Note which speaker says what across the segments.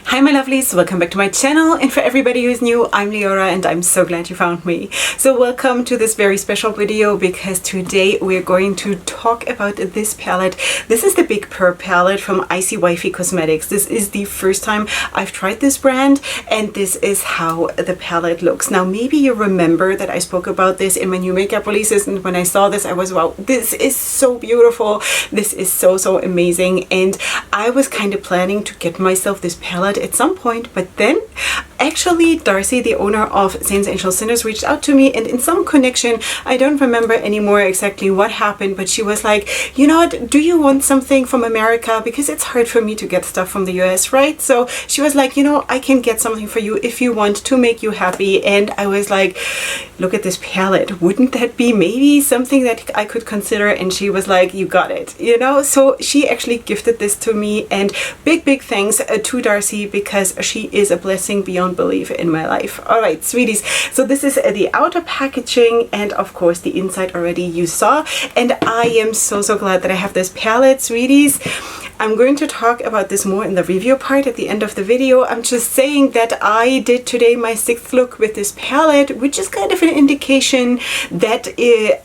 Speaker 1: Hi my lovelies, welcome back to my channel, and for everybody who's new, I'm Leorah and I'm so glad you found me. So welcome to this very special video because today we're going to talk about this palette. This is the Big Purr palette from Icy Wifey Cosmetics. This is the first time I've tried this brand and this is how the palette looks. Now maybe you remember that I spoke about this in my new makeup releases, and when I saw this I was, wow, this is so beautiful. This is so amazing, and I was kind of planning to get myself this palette at some point, but then actually Darcy, the owner of Saints, Angels, Sinners, reached out to me, and in some connection, I don't remember anymore exactly what happened, but she was like, you know what, do you want something from America, because it's hard for me to get stuff from the US, right? So she was like, you know, I can get something for you if you want to make you happy. And I was like, look at this palette, wouldn't that be maybe something that I could consider? And she was like, you got it, you know. So she actually gifted this to me, and big thanks to Darcy, because she is a blessing beyond belief in my life. All right, sweeties, so this is the outer packaging, and of course the inside already you saw, and I am so glad that I have this palette, sweeties. I'm going to talk about this more in the review part at the end of the video. I'm just saying that I did today my 6th look with this palette, which is kind of an indication that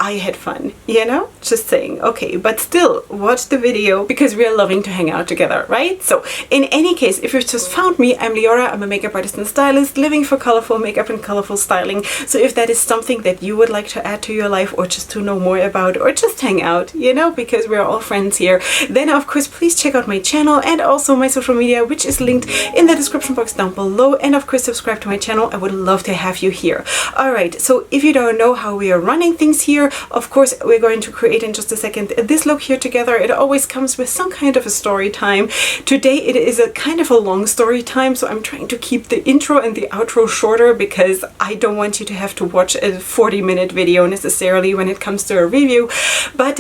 Speaker 1: I had fun, you know, just saying. Okay, but still watch the video because we are loving to hang out together, right? So in any case, if you've just found me, I'm Leorah. I'm a makeup artist and stylist living for colorful makeup and colorful styling. So if that is something that you would like to add to your life, or just to know more about, or just hang out, you know, because we're all friends here, then of course please check out my channel and also my social media, which is linked in the description box down below, and of course subscribe to my channel. I would love to have you here. All right, so if you don't know how we are running things here, of course we're going to create in just a second this look here together. It always comes with some kind of a story time. Today it is a kind of a long story time, so I'm trying to keep the intro and the outro shorter because I don't want you to have to watch a 40-minute video necessarily when it comes to a review, but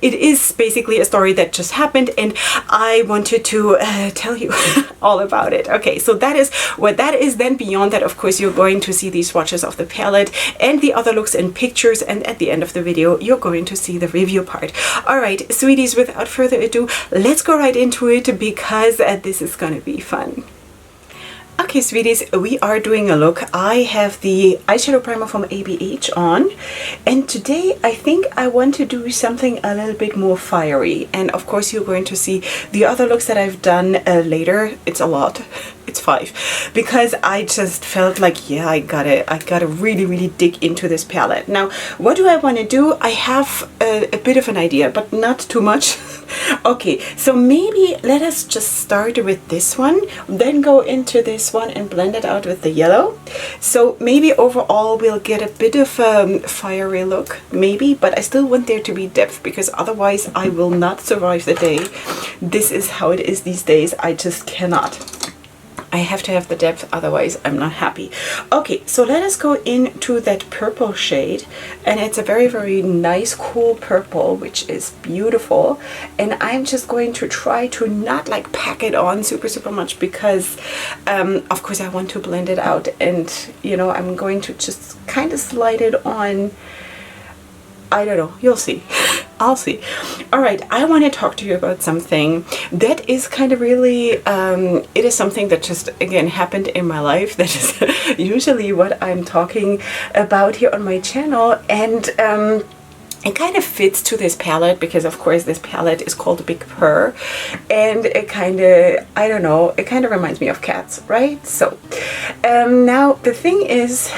Speaker 1: it is basically a story that just happened and I wanted to tell you all about it. Okay, so that is what that is. Then beyond that, of course, you're going to see these swatches of the palette and the other looks and pictures, and at the end of the video you're going to see the review part. All right, sweeties, without further ado, let's go right into it because this is gonna be fun. Okay, sweeties, we are doing a look. I have the eyeshadow primer from ABH on, and today I think I want to do something a little bit more fiery, and of course you're going to see the other looks that I've done later. It's a lot. It's 5 because I just felt like, yeah, I gotta really dig into this palette. Now, what do I want to do? I have a bit of an idea, but not too much. Okay, so maybe let us just start with this one, then go into this one and blend it out with the yellow. So maybe overall we'll get a bit of a fiery look, maybe, but I still want there to be depth because otherwise I will not survive the day. This is how it is these days. I just cannot. I have to have the depth, otherwise I'm not happy. Okay, so let us go into that purple shade, and it's a very nice cool purple, which is beautiful, and I'm just going to try to not like pack it on super much because of course I want to blend it out, and you know, I'm going to just kind of slide it on. I don't know, you'll see. I'll see. All right, I want to talk to you about something that is kind of really, it is something that just, again, happened in my life. That is usually what I'm talking about here on my channel, and it kind of fits to this palette because, of course, this palette is called Big Purr, and it kind of, I don't know, it kind of reminds me of cats, right? So, now the thing is,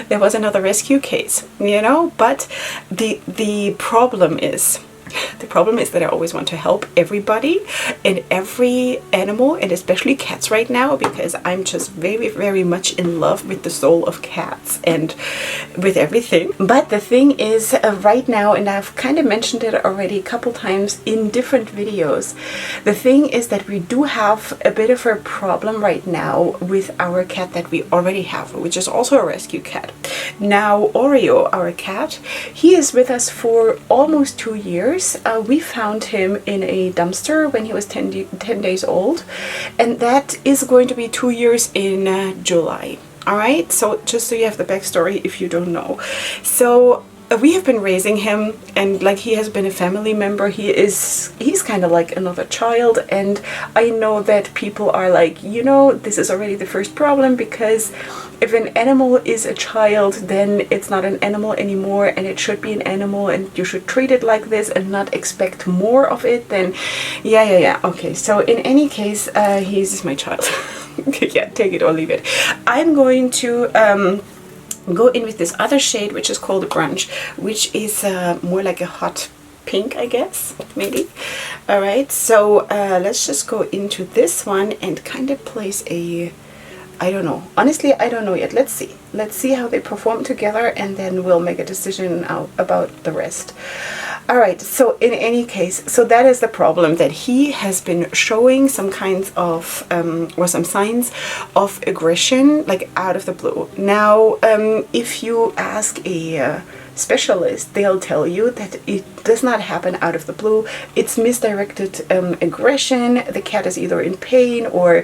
Speaker 1: there was another rescue case, you know, but the problem is that I always want to help everybody and every animal, and especially cats right now, because I'm just very much in love with the soul of cats and with everything. But the thing is, right now, and I've kind of mentioned it already a couple times in different videos, the thing is that we do have a bit of a problem right now with our cat that we already have, which is also a rescue cat. Now, Oreo, our cat, he is with us for almost 2 years. We found him in a dumpster when he was 10 days old, and that is going to be 2 years in July. All right, so just so you have the backstory if you don't know. So we have been raising him, and like he has been a family member. He's kind of like another child, and I know that people are like, you know, this is already the first problem, because if an animal is a child, then it's not an animal anymore, and it should be an animal, and you should treat it like this and not expect more of it. Then yeah, okay. So in any case, he's my child. Yeah, take it or leave it. I'm going to go in with this other shade, which is called Brunch, which is more like a hot pink, I guess, maybe. All right, so let's just go into this one and kind of place a, I don't know, honestly I don't know yet. Let's see how they perform together, and then we'll make a decision about the rest. All right, so in any case, so that is the problem, that he has been showing some kinds of or some signs of aggression, like out of the blue. Now if you ask a specialist, they'll tell you that it does not happen out of the blue. It's misdirected aggression. The cat is either in pain or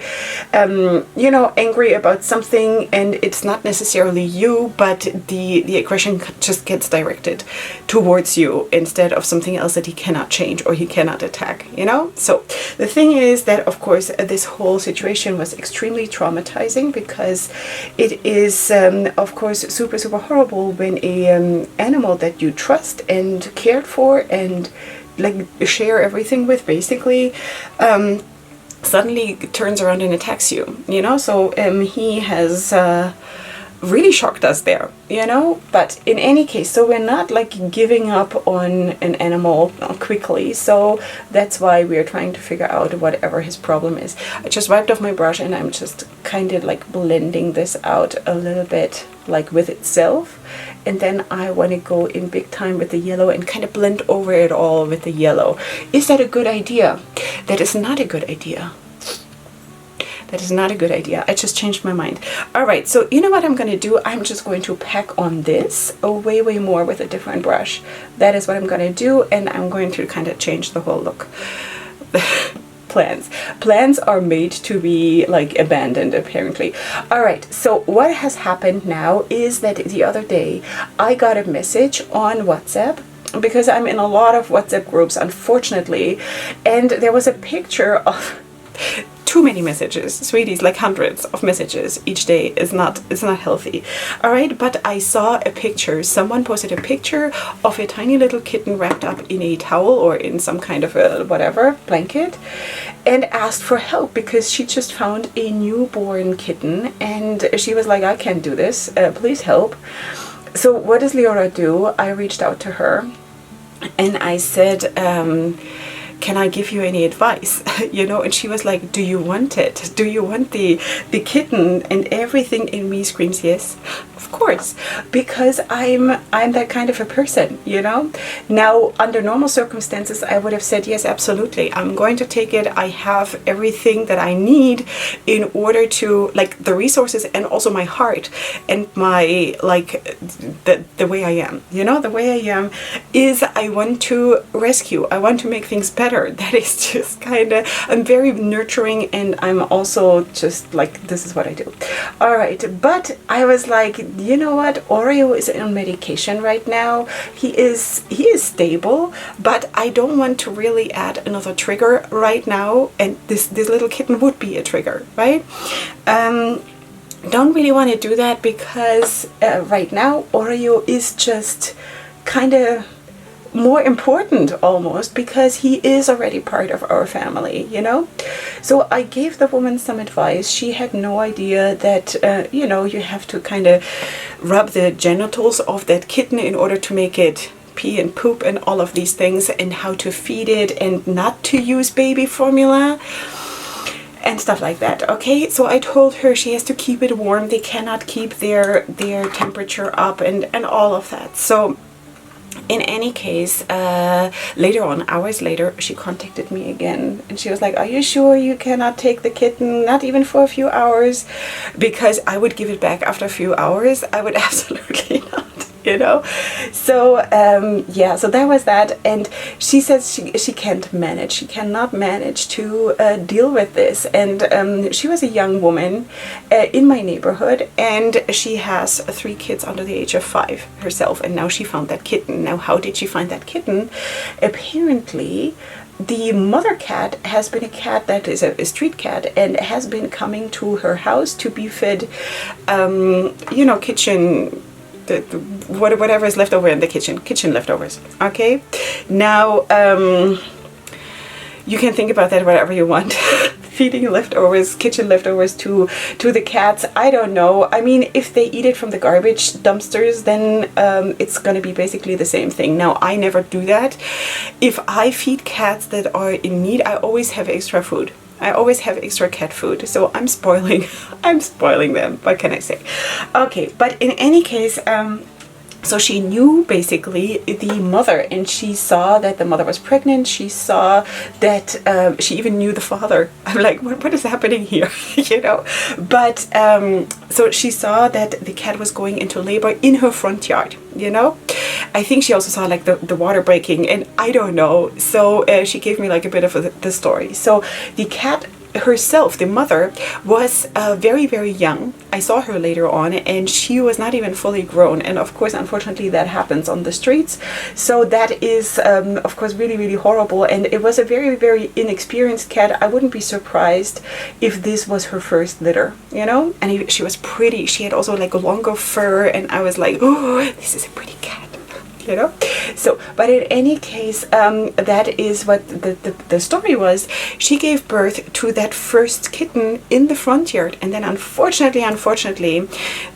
Speaker 1: you know, angry about something, and it's not necessarily you, but the aggression just gets directed towards you instead of something else that he cannot change or he cannot attack, you know. So the thing is that, of course, this whole situation was extremely traumatizing, because it is of course super horrible when a animal that you trust and cared for and like share everything with, basically suddenly turns around and attacks you, you know. So he has really shocked us there, you know. But in any case, so we're not like giving up on an animal quickly, so that's why we're trying to figure out whatever his problem is. I just wiped off my brush, and I'm just kind of like blending this out a little bit, like with itself, and then I want to go in big time with the yellow and kind of blend over it all with the yellow. Is that a good idea? That is not a good idea. That is not a good idea. I just changed my mind. All right, so you know what I'm going to do? I'm just going to pack on this way more with a different brush. That is what I'm going to do, and I'm going to kind of change the whole look. Plans are made to be like abandoned, apparently. All right, so what has happened now is that the other day I got a message on WhatsApp, because I'm in a lot of WhatsApp groups, unfortunately, and there was a picture of too many messages, sweeties, like hundreds of messages each day is not healthy. All right, but I saw a picture. Someone posted a picture of a tiny little kitten wrapped up in a towel or in some kind of a whatever blanket, and asked for help because she just found a newborn kitten, and she was like, I can't do this, please help. So what does Leorah do? I reached out to her and I said, can I give you any advice? You know, and she was like, do you want it? Do you want the kitten? And everything in me screams yes, of course, because I'm that kind of a person, you know. Now, under normal circumstances, I would have said yes, absolutely, I'm going to take it. I have everything that I need in order to, like, the resources and also my heart and my, like, the way I am, you know, the way I am is I want to rescue, I want to make things better. That is just kind of, I'm very nurturing, and I'm also just like, this is what I do. All right, but I was like, you know what, Oreo is on medication right now. He is stable, but I don't want to really add another trigger right now, and this little kitten would be a trigger, right? Don't really want to do that because right now Oreo is just kind of more important almost, because he is already part of our family, you know. So I gave the woman some advice. She had no idea that you know, you have to kind of rub the genitals of that kitten in order to make it pee and poop and all of these things, and how to feed it and not to use baby formula and stuff like that. Okay, so I told her she has to keep it warm. They cannot keep their temperature up and all of that. So in any case, later on, hours later, she contacted me again, and she was like, are you sure you cannot take the kitten, not even for a few hours? Because I would give it back after a few hours. I would absolutely not. you know. So yeah, so that was that. And she says she can't manage, she cannot manage to deal with this. And she was a young woman in my neighborhood, and she has 3 kids under the age of 5 herself, and now she found that kitten. Now, how did she find that kitten? Apparently the mother cat has been a cat that is a street cat and has been coming to her house to be fed, you know, kitchen, whatever is left over in the kitchen leftovers. Okay, now you can think about that whatever you want. Feeding leftovers, kitchen leftovers to the cats, I don't know. I mean, if they eat it from the garbage dumpsters, then it's gonna be basically the same thing. Now, I never do that. If I feed cats that are in need, I always have extra food. I always have extra cat food, so I'm spoiling them. What can I say? Okay, but in any case, so she knew basically the mother, and she saw that the mother was pregnant. She saw that she even knew the father. I'm like, what is happening here? You know, but so she saw that the cat was going into labor in her front yard, you know. I think she also saw like the water breaking, and I don't know. So she gave me like a bit of the story. So the cat herself, the mother, was very, very young. I saw her later on, and she was not even fully grown. And of course, unfortunately, that happens on the streets. So that is, of course, really, really horrible. And it was a very, very inexperienced cat. I wouldn't be surprised if this was her first litter, you know? And she was pretty. She had also like a longer fur, and I was like, oh, this is a pretty cat. You know, so but in any case, that is what the story was. She gave birth to that first kitten in the front yard, and then unfortunately,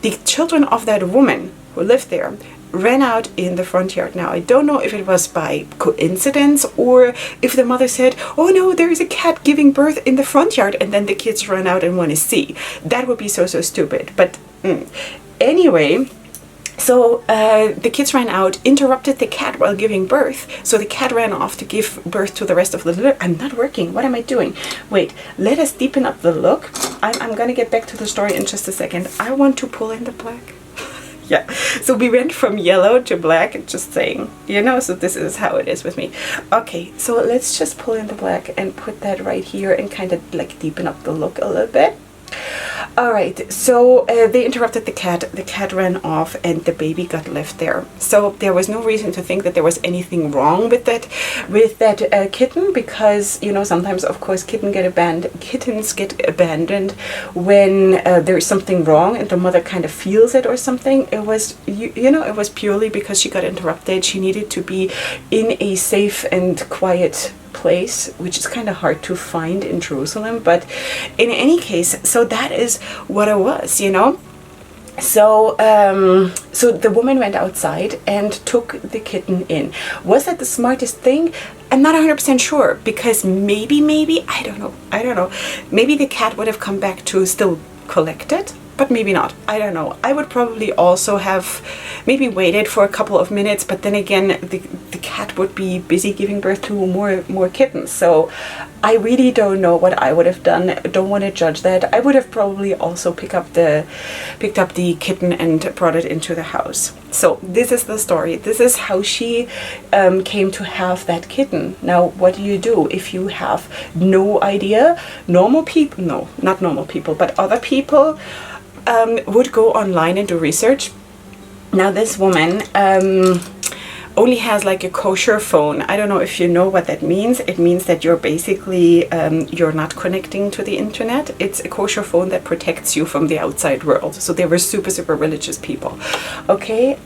Speaker 1: the children of that woman who lived there ran out in the front yard. Now, I don't know if it was by coincidence or if the mother said, oh no, there is a cat giving birth in the front yard, and then the kids run out and want to see. That would be so stupid. But anyway, so the kids ran out, interrupted the cat while giving birth. So the cat ran off to give birth to the rest of the litter. I'm not working. What am I doing? Wait, let us deepen up the look. I'm going to get back to the story in just a second. I want to pull in the black. Yeah, so we went from yellow to black, just saying, you know, so this is how it is with me. Okay, so let's just pull in the black and put that right here and kind of like deepen up the look a little bit. All right, so they interrupted the cat ran off, and the baby got left there. So there was no reason to think that there was anything wrong with that kitten, because, you know, sometimes of course kittens get abandoned when there is something wrong and the mother kind of feels it or something. It was, you know, it was purely because she got interrupted. She needed to be in a safe and quiet place, which is kind of hard to find in Jerusalem. But in any case, so that is what it was, you know. So so the woman went outside and took the kitten in. Was that the smartest thing? I'm not 100% sure, because maybe I don't know, maybe the cat would have come back to still collect it, but maybe not. I don't know. I would probably also have maybe waited for a couple of minutes, but then again, the cat would be busy giving birth to more kittens. So I really don't know what I would have done. I don't want to judge that. I would have probably also picked up the kitten and brought it into the house. So this is the story. This is how she came to have that kitten. Now, what do you do if you have no idea? Normal people, no, not normal people, but other people would go online and do research. Now, this woman only has like a kosher phone. I don't know if you know what that means. It means that you're basically, you're not connecting to the internet. It's a kosher phone that protects you from the outside world. So they were super, super religious people. Okay.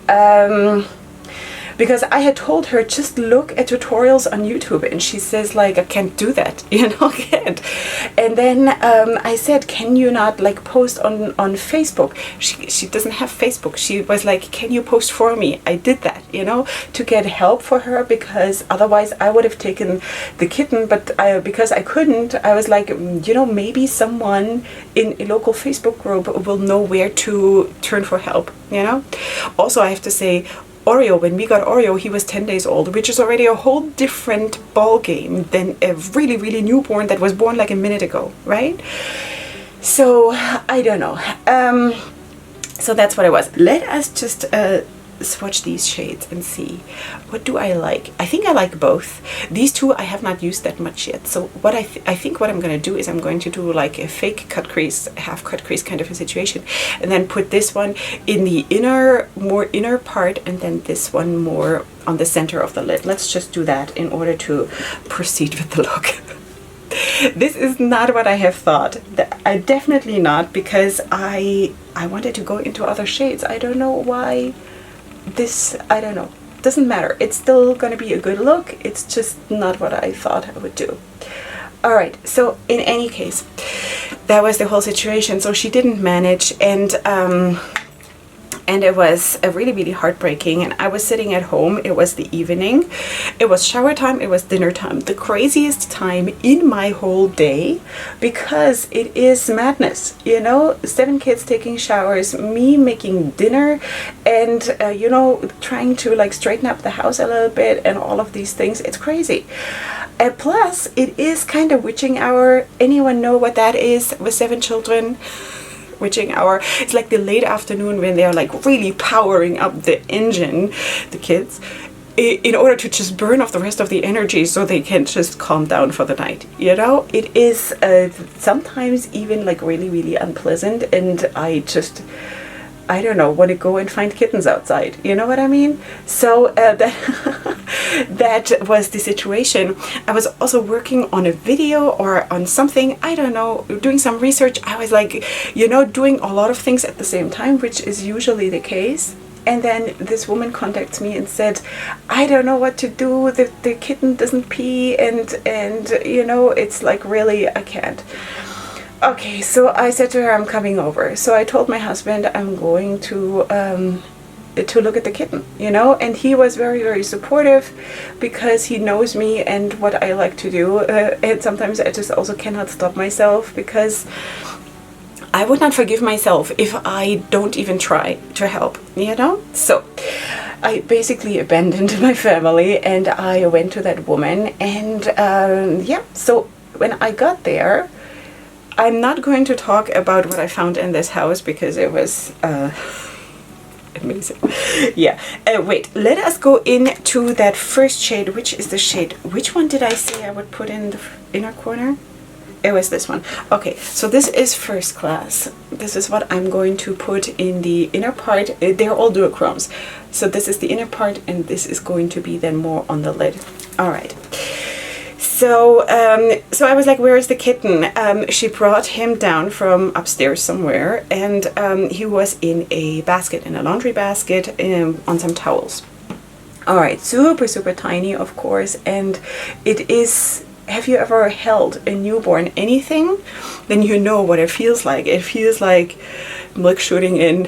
Speaker 1: Because I had told her, just look at tutorials on YouTube, and she says like, I can't do that, you know, I can't. And then I said, can you not like post on Facebook? She doesn't have Facebook. She was like, can you post for me? I did that, you know, to get help for her, because otherwise I would have taken the kitten, but because I couldn't, I was like, you know, maybe someone in a local Facebook group will know where to turn for help, you know. Also, I have to say, Oreo, when we got Oreo, he was 10 days old, which is already a whole different ball game than a really, really newborn that was born like a minute ago, right? So I don't know. So that's what it was. Let us just swatch these shades and see, what do I like? I think I like both. These two I have not used that much yet. So what I think what I'm going to do is I'm going to do like a fake cut crease, half cut crease kind of a situation, and then put this one in the more inner part, and then this one more on the center of the lid. Let's just do that in order to proceed with the look. This is not what I have thought. I definitely not, because I wanted to go into other shades. I don't know why this, I don't know. Doesn't matter. It's still going to be a good look. It's just not what I thought I would do. Alright, so in any case, that was the whole situation. So she didn't manage, and it was really, really heartbreaking. And I was sitting at home. It was the evening. It was shower time. It was dinner time. The craziest time in my whole day, because it is madness. You know, 7 kids taking showers, me making dinner, and, you know, trying to like straighten up the house a little bit and all of these things. It's crazy. Plus, it is kind of witching hour. Anyone know what that is with 7 children? Witching hour. It's like the late afternoon when they're like really powering up the engine, the kids, in order to just burn off the rest of the energy so they can just calm down for the night. You know, it is sometimes even like really, really unpleasant, and I don't know, want to go and find kittens outside. You know what I mean? So that was the situation. I was also working on a video or on something, I don't know, doing some research. I was like, you know, doing a lot of things at the same time, which is usually the case. And then this woman contacts me and said, I don't know what to do. The kitten doesn't pee, and you know, it's like really, I can't. Okay, so I said to her, I'm coming over. So I told my husband I'm going to look at the kitten, you know, and he was very, very supportive, because he knows me and what I like to do. And sometimes I just also cannot stop myself, because I would not forgive myself if I don't even try to help, you know. So I basically abandoned my family and I went to that woman, and yeah, so when I got there, I'm not going to talk about what I found in this house, because it was amazing. Yeah. Wait, let us go into that first shade. Which is the shade? Which one did I say I would put in the inner corner? It was this one. Okay, so this is First Class. This is what I'm going to put in the inner part. They're all duochromes. So this is the inner part, and this is going to be then more on the lid. All right. So, so I was like, where is the kitten? She brought him down from upstairs somewhere, and he was in a basket, in a laundry basket, on some towels. All right, super, super tiny, of course, and it is, have you ever held a newborn anything? Then you know what it feels like. It feels like milk shooting in,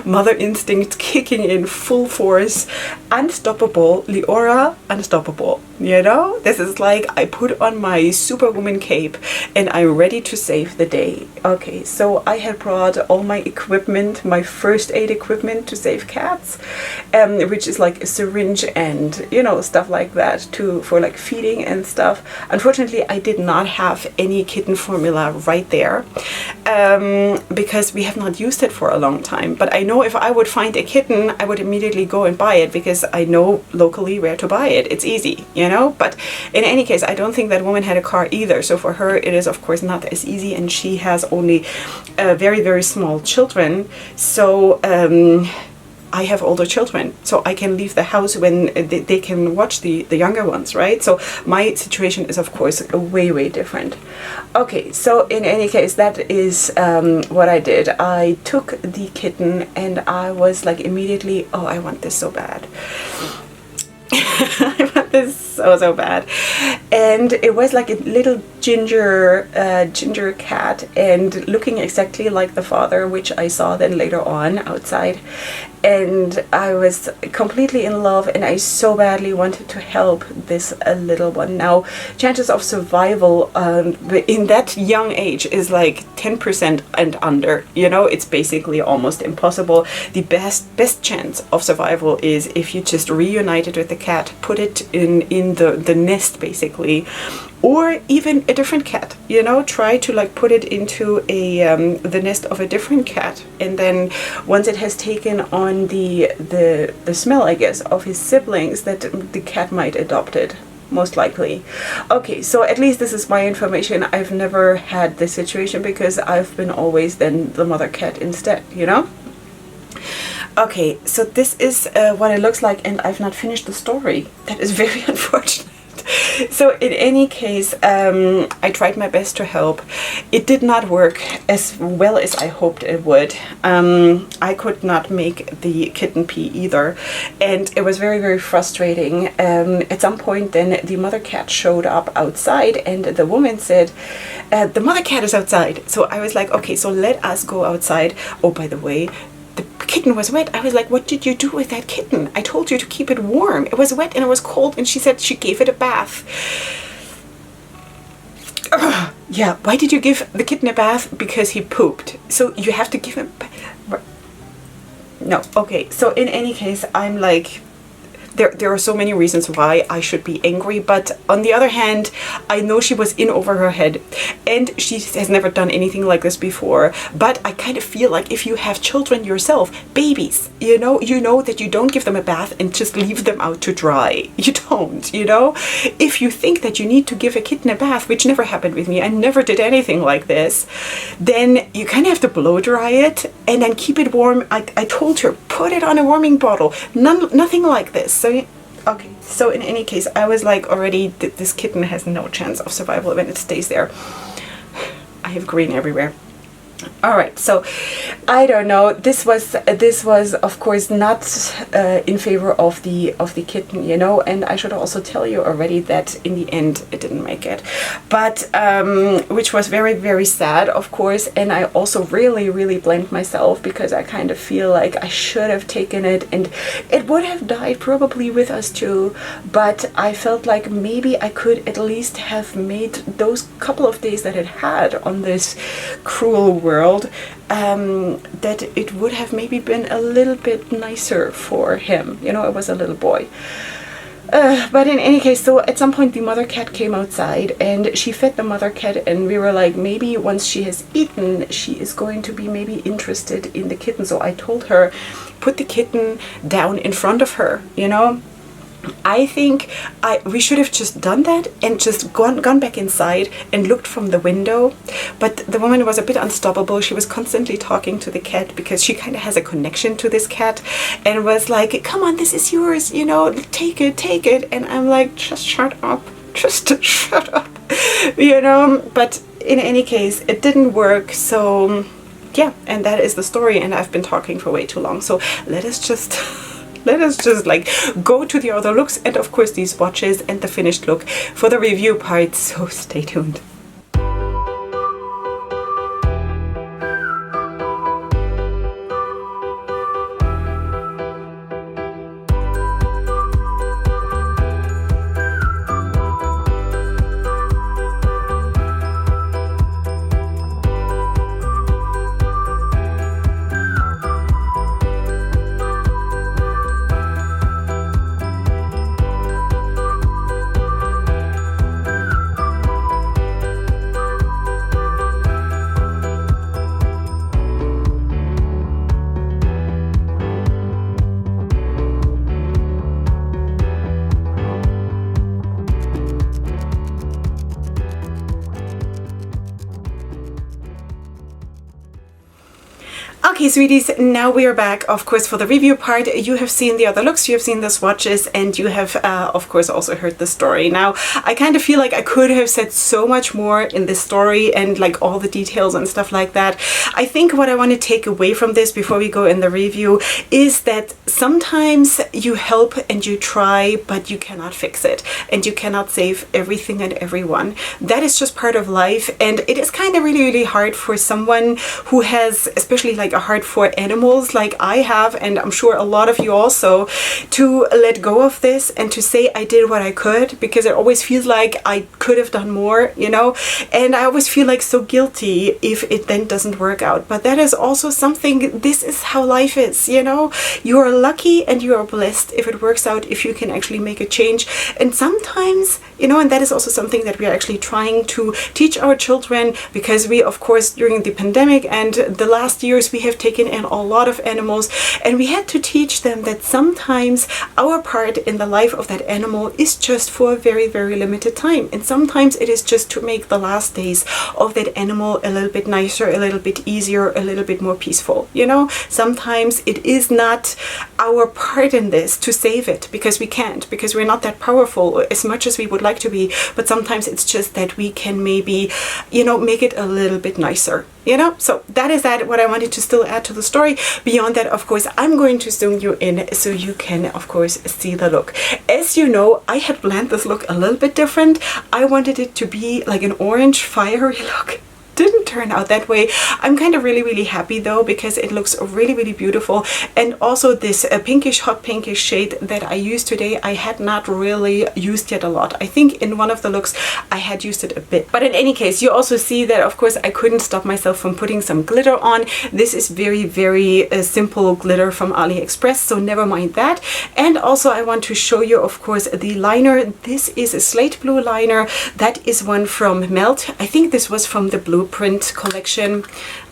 Speaker 1: mother instinct kicking in full force, unstoppable, Leorah, unstoppable. You know, this is like I put on my superwoman cape and I'm ready to save the day. Okay, so I had brought all my equipment, my first aid equipment to save cats, which is like a syringe and, you know, stuff like that for like feeding and stuff. Unfortunately, I did not have any kitten formula right there, because we have not used it for a long time. But I know if I would find a kitten, I would immediately go and buy it, because I know locally where to buy it. It's easy, you know. But in any case, I don't think that woman had a car either, so for her it is of course not as easy, and she has only very, very small children. So I have older children, so I can leave the house when they can watch the younger ones, right? So my situation is of course way, way different. Okay, so in any case, that is what I did. I took the kitten and I was like immediately, oh, I want this so bad. I want this so bad. And it was like a little ginger cat, and looking exactly like the father, which I saw then later on outside. And I was completely in love, and I so badly wanted to help this little one. Now, chances of survival in that young age is like 10% and under. You know, it's basically almost impossible. The best chance of survival is if you just reunite it with the cat, put it in the nest basically, or even a different cat, you know, try to like put it into the nest of a different cat, and then once it has taken on the smell, I guess, of his siblings, that the cat might adopt it, most likely. Okay, so at least this is my information. I've never had this situation because I've been always then the mother cat instead, you know. Okay, so this is what it looks like, and I've not finished the story. That is very unfortunate. So in any case, I tried my best to help. It did not work as well as I hoped it would. I could not make the kitten pee either, and it was very, very frustrating. At some point then the mother cat showed up outside, and the woman said, the mother cat is outside. So I was like, okay, so let us go outside. Oh, by the way, the kitten was wet. I was like, what did you do with that kitten? I told you to keep it warm. It was wet and it was cold, and she said she gave it a bath. Yeah, why did you give the kitten a bath? Because he pooped. So you have to give him... No, okay. So in any case, I'm like... There are so many reasons why I should be angry, but on the other hand, I know she was in over her head, and she has never done anything like this before. But I kind of feel like if you have children yourself, babies, you know that you don't give them a bath and just leave them out to dry. You don't, you know? If you think that you need to give a kitten a bath, which never happened with me, I never did anything like this, then you kind of have to blow dry it and then keep it warm. I told her, put it on a warming bottle. Nothing like this. So okay, so in any case, I was like, already this kitten has no chance of survival when it stays there. I have green everywhere. All right, so I don't know. This was of course not in favor of the kitten, you know. And I should also tell you already that in the end it didn't make it, but which was very, very sad, of course. And I also really blamed myself, because I kind of feel like I should have taken it, and it would have died probably with us too. But I felt like maybe I could at least have made those couple of days that it had on this cruel world, that it would have maybe been a little bit nicer for him. You know, it was a little boy. But in any case, so at some point the mother cat came outside and she fed the mother cat, and we were like, maybe once she has eaten, she is going to be maybe interested in the kitten. So I told her, put the kitten down in front of her, you know. I think we should have just done that and just gone back inside and looked from the window. But the woman was a bit unstoppable. She was constantly talking to the cat, because she kind of has a connection to this cat, and was like, come on, this is yours, you know, take it. And I'm like, just shut up, just shut up, you know. But in any case, it didn't work. So yeah, and that is the story, and I've been talking for way too long. So let us just like go to the other looks, and of course these swatches and the finished look for the review part, so stay tuned. Okay, sweeties, now we are back, of course, for the review part. You have seen the other looks, you have seen the swatches, and you have, of course, also heard the story. Now, I kind of feel like I could have said so much more in this story and like all the details and stuff like that. I think what I want to take away from this before we go in the review is that sometimes you help and you try, but you cannot fix it, and you cannot save everything and everyone. That is just part of life, and it is kind of really hard for someone who has, especially like like a heart for animals like I have, and I'm sure a lot of you also, to let go of this and to say I did what I could, because it always feels like I could have done more, you know, and I always feel like so guilty if it then doesn't work out. But that is also something, this is how life is, you know. You are lucky and you are blessed if it works out, if you can actually make a change. And sometimes, you know, and that is also something that we are actually trying to teach our children, because we, of course, during the pandemic and the last years, we have taken in a lot of animals, and we had to teach them that sometimes our part in the life of that animal is just for a very, very limited time. And sometimes it is just to make the last days of that animal a little bit nicer, a little bit easier, a little bit more peaceful, you know. Sometimes it is not our part in this to save it, because we can't, because we're not that powerful as much as we would like to be. But sometimes it's just that we can maybe, you know, make it a little bit nicer, you know. So that is that, what I wanted to still add to the story. Beyond that, of course, I'm going to zoom you in so you can, of course, see the look. As you know, I had planned this look a little bit different. I wanted it to be like an orange fiery look. Didn't turn out that way. I'm kind of really happy though, because it looks really beautiful. And also this pinkish, hot pinkish shade that I used today, I had not really used yet a lot. I think in one of the looks I had used it a bit. But in any case, you also see that, of course, I couldn't stop myself from putting some glitter on. This is very simple glitter from AliExpress, so never mind that. And also I want to show you, of course, the liner. This is a slate blue liner. That is one from Melt. I think this was from the Blueprint collection.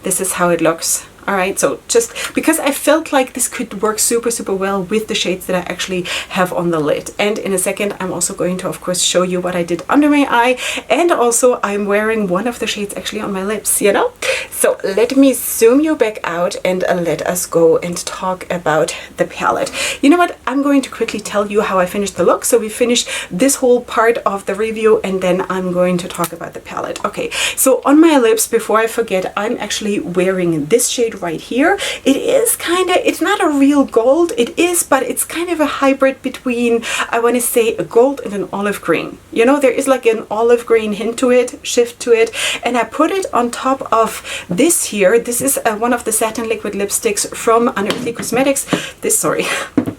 Speaker 1: This is how it looks. All right, so just because I felt like this could work super well with the shades that I actually have on the lid. And in a second, I'm also going to, of course, show you what I did under my eye. And also I'm wearing one of the shades actually on my lips, you know? So let me zoom you back out and let us go and talk about the palette. You know what? I'm going to quickly tell you how I finished the look. So we finished this whole part of the review, and then I'm going to talk about the palette. Okay, so on my lips, before I forget, I'm actually wearing this shade right here. It is kind of, it's not a real gold, it is, but it's kind of a hybrid between, I want to say, a gold and an olive green. You know, there is like an olive green hint to it, shift to it, and I put it on top of this here. This is one of the satin liquid lipsticks from HypoVereinsbank Cosmetics. This, sorry,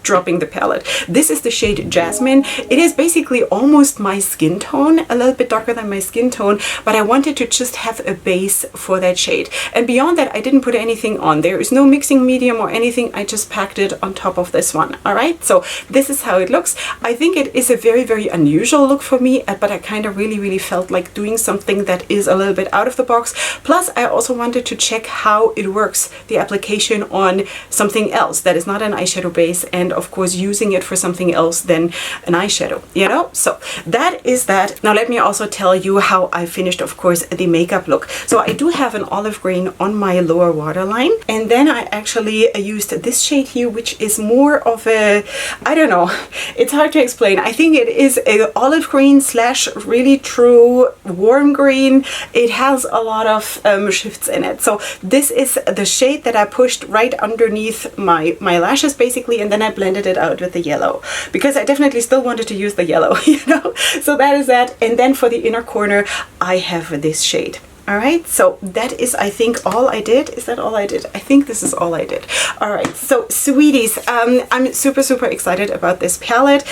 Speaker 1: dropping the palette. This is the shade Jasmine. It is basically almost my skin tone, a little bit darker than my skin tone, but I wanted to just have a base for that shade. And beyond that, I didn't put anything on. There is no mixing medium or anything. I just packed it on top of this one. All right, so this is how it looks. I think it is a very unusual look for me, but I kind of really felt like doing something that is a little bit out of the box. Plus, I also wanted to check how it works, the application on something else that is not an eyeshadow base, and of course using it for something else than an eyeshadow, you know? So that is that. Now let me also tell you how I finished, of course, the makeup look. So I do have an olive green on my lower waterline, and then I actually used this shade here, which is more of a, I don't know, it's hard to explain. I think it is a olive green slash really true warm green. It has a lot of shifts in it. So this is the shade that I pushed right underneath my lashes basically, and then I blended it out with the yellow, because I definitely still wanted to use the yellow, you know? So that is that. And then for the inner corner, I have this shade. All right, so that is, I think, all I did. Is that all I did? I think this is all I did. All right, so sweeties, I'm super excited about this palette.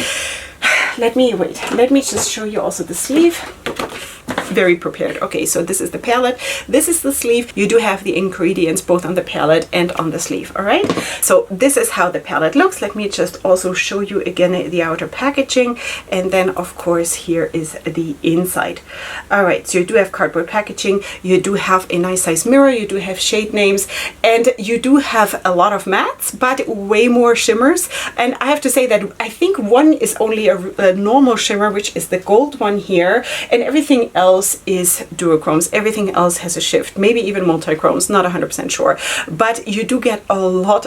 Speaker 1: Let me just show you also the sleeve. Very prepared. Okay, so this is the palette, this is the sleeve. You do have the ingredients both on the palette and on the sleeve. All right, so this is how the palette looks. Let me just also show you again the outer packaging, and then of course here is the inside. All right, so you do have cardboard packaging, you do have a nice size mirror, you do have shade names, and you do have a lot of mattes, but way more shimmers. And I have to say that I think one is only a normal shimmer, which is the gold one here, and everything else is duochromes. Everything else has a shift, maybe even multi-chromes, not 100% sure. But you do get a lot,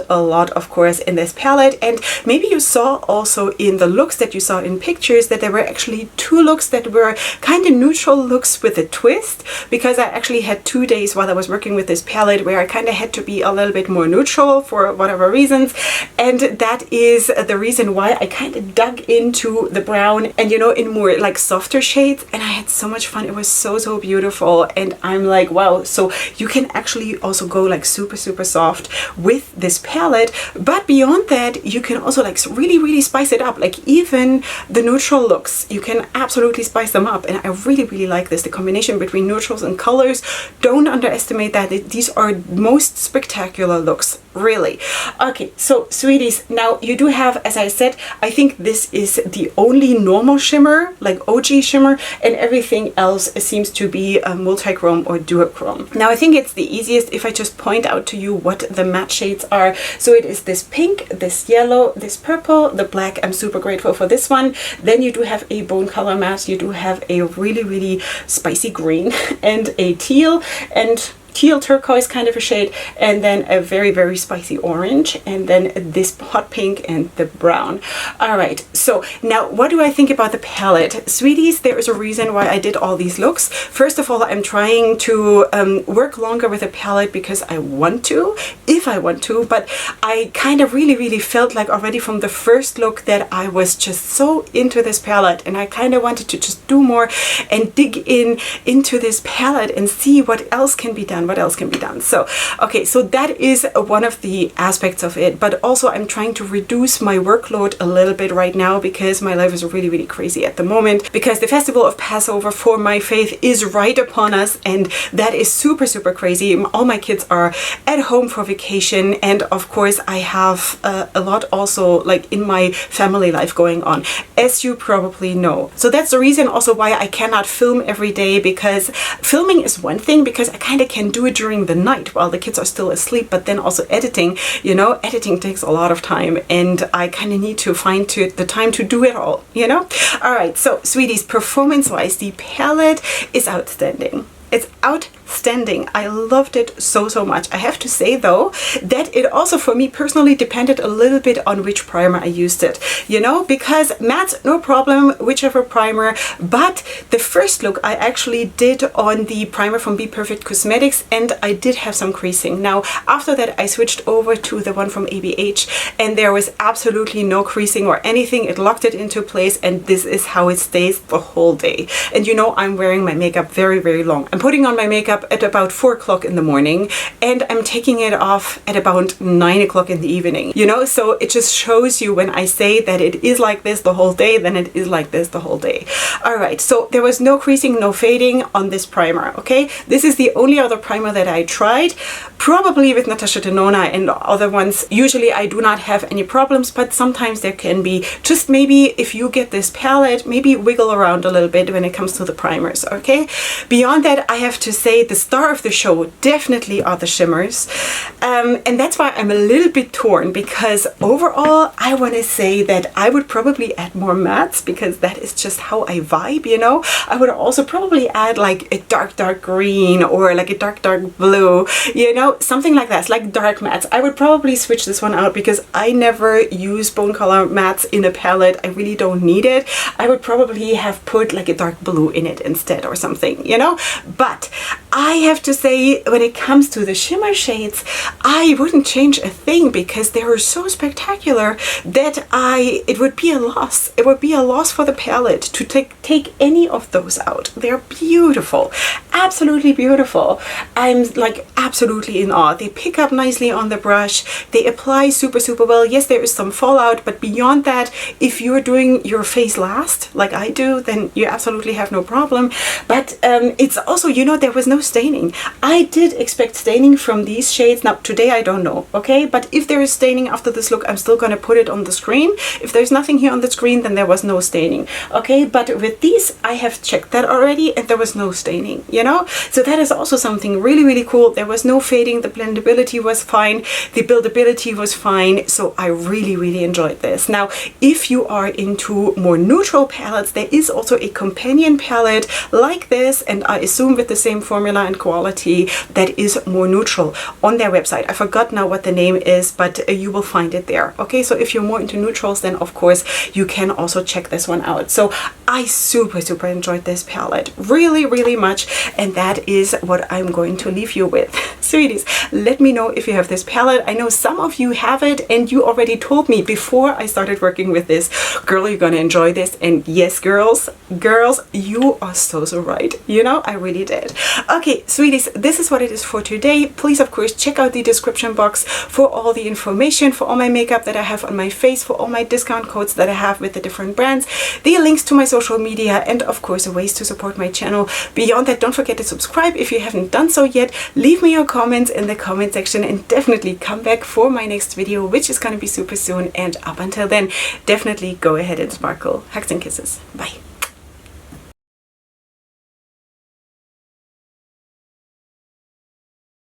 Speaker 1: of course, in this palette. And maybe you saw also in the looks that you saw in pictures that there were actually two looks that were kind of neutral looks with a twist, because I actually had 2 days while I was working with this palette where I kind of had to be a little bit more neutral for whatever reasons. And that is the reason why I kind of dug into the brown and, you know, in more like softer shades. And I had so much fun. It was was so beautiful, and I'm like, wow. So you can actually also go like super soft with this palette, but beyond that you can also like really spice it up. Like even the neutral looks, you can absolutely spice them up, and I really like this, the combination between neutrals and colors. Don't underestimate that. These are most spectacular looks, really. Okay, so sweeties, now you do have, as I said, I think this is the only normal shimmer, like OG shimmer, and everything else seems to be a multi-chrome or duochrome. Now I think it's the easiest if I just point out to you what the matte shades are. So it is this pink, this yellow, this purple, the black. I'm super grateful for this one. Then you do have a bone color matte, you do have a really spicy green and a teal and teal turquoise kind of a shade, and then a very spicy orange, and then this hot pink and the brown. All right, so now what do I think about the palette? Sweeties, there is a reason why I did all these looks. First of all, I'm trying to work longer with a palette because I want to, if I want to, but I kind of really felt like already from the first look that I was just so into this palette, and I kind of wanted to just do more and dig into this palette and see what else can be done. So okay, so that is one of the aspects of it, but also I'm trying to reduce my workload a little bit right now because my life is really crazy at the moment, because the festival of Passover for my faith is right upon us, and that is super crazy. All my kids are at home for vacation, and of course I have a lot also like in my family life going on, as you probably know. So that's the reason also why I cannot film every day, because filming is one thing because I kind of can do it during the night while the kids are still asleep, but then also editing, you know, editing takes a lot of time, and I kind of need to find the time to do it all, you know. All right, so sweeties, performance wise, the palette is outstanding. It's outstanding. I loved it so much. I have to say though that it also for me personally depended a little bit on which primer I used it, you know, because matte, no problem, whichever primer, but the first look I actually did on the primer from Be Perfect Cosmetics, and I did have some creasing. Now after that I switched over to the one from ABH, and there was absolutely no creasing or anything. It locked it into place, and this is how it stays the whole day. And you know, I'm wearing my makeup very long. I'm putting on my makeup at about 4 o'clock in the morning, and I'm taking it off at about 9 o'clock in the evening, you know. So it just shows you, when I say that it is like this the whole day, then it is like this the whole day. All right, so there was no creasing, no fading on this primer. Okay, this is the only other primer that I tried, probably with Natasha Denona and other ones. Usually I do not have any problems, but sometimes there can be. Just maybe if you get this palette, maybe wiggle around a little bit when it comes to the primers. Okay, beyond that, I have to say the star of the show definitely are the shimmers, and that's why I'm a little bit torn, because overall I want to say that I would probably add more mattes, because that is just how I vibe, you know. I would also probably add like a dark green or like a dark blue, you know, something like that, like dark mattes. I would probably switch this one out because I never use bone color mattes in a palette. I really don't need it. I would probably have put like a dark blue in it instead or something, you know. But I have to say, when it comes to the shimmer shades, I wouldn't change a thing, because they are so spectacular that it would be a loss. It would be a loss for the palette to take any of those out. They're beautiful, absolutely beautiful. I'm like absolutely in awe. They pick up nicely on the brush. They apply super well. Yes, there is some fallout, but beyond that, if you're doing your face last like I do, then you absolutely have no problem. But it's also, you know, there was no staining. I did expect staining from these shades. Now today I don't know, okay, but if there is staining after this look, I'm still gonna put it on the screen. If there's nothing here on the screen, then there was no staining, okay. But with these I have checked that already, and there was no staining, you know. So that is also something really cool. There was no fading. The blendability was fine, the buildability was fine. So I really enjoyed this. Now if you are into more neutral palettes, there is also a companion palette like this, and I assume with the same formula formula and quality that is more neutral on their website. I forgot now what the name is, but you will find it there. Okay, so if you're more into neutrals, then of course you can also check this one out. So I super enjoyed this palette, really much, and that is what I'm going to leave you with. Sweeties, let me know if you have this palette. I know some of you have it, and you already told me before I started working with this, girl, you're gonna enjoy this. And yes, girls, you are so right. You know, I really did. Okay, sweeties, this is what it is for today. Please, of course, check out the description box for all the information, for all my makeup that I have on my face, for all my discount codes that I have with the different brands, the links to my social media, and of course ways to support my channel. Beyond that, don't forget to subscribe if you haven't done so yet. Leave me your comments in the comment section, and definitely come back for my next video, which is going to be super soon. And up until then, definitely go ahead and sparkle. Hugs and kisses. Bye.